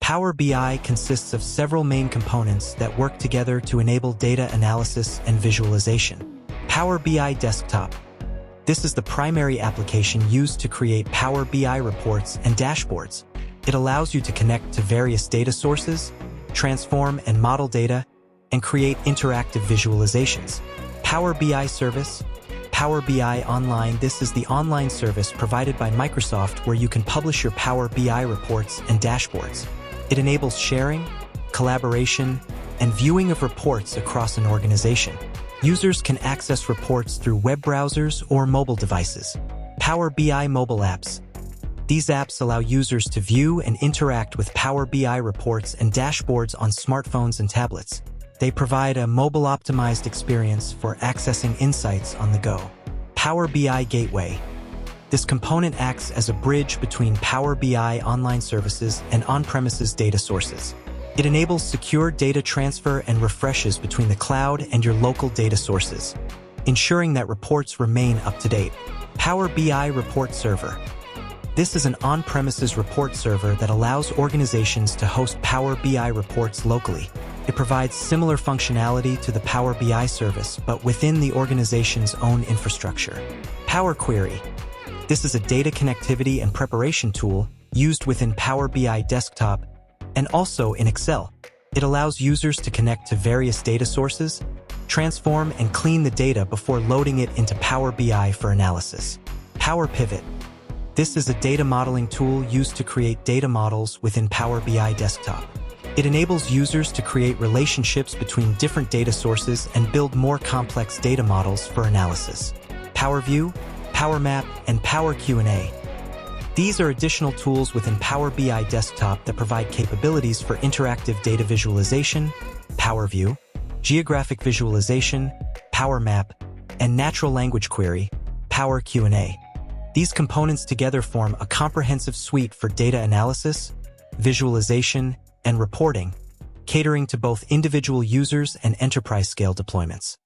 Power BI consists of several main components that work together to enable data analysis and visualization. Power BI Desktop. This is the primary application used to create Power BI reports and dashboards. It allows you to connect to various data sources, transform and model data, and create interactive visualizations. Power BI Service. Power BI Online. This is the online service provided by Microsoft where you can publish your Power BI reports and dashboards. It enables sharing, collaboration, and viewing of reports across an organization. Users can access reports through web browsers or mobile devices. Power BI Mobile Apps. These apps allow users to view and interact with Power BI reports and dashboards on smartphones and tablets. They provide a mobile-optimized experience for accessing insights on the go. Power BI Gateway. This component acts as a bridge between Power BI online services and on-premises data sources. It enables secure data transfer and refreshes between the cloud and your local data sources, ensuring that reports remain up to date. Power BI Report Server. This is an on-premises report server that allows organizations to host Power BI reports locally. It provides similar functionality to the Power BI service, but within the organization's own infrastructure. Power Query. This is a data connectivity and preparation tool used within Power BI Desktop and also in Excel. It allows users to connect to various data sources, transform and clean the data before loading it into Power BI for analysis. Power Pivot. This is a data modeling tool used to create data models within Power BI Desktop. It enables users to create relationships between different data sources and build more complex data models for analysis. Power View, Power Map, and Power Q&A. These are additional tools within Power BI Desktop that provide capabilities for interactive data visualization, Power View, geographic visualization, Power Map, and natural language query, Power Q&A. These components together form a comprehensive suite for data analysis, visualization, and reporting, catering to both individual users and enterprise-scale deployments.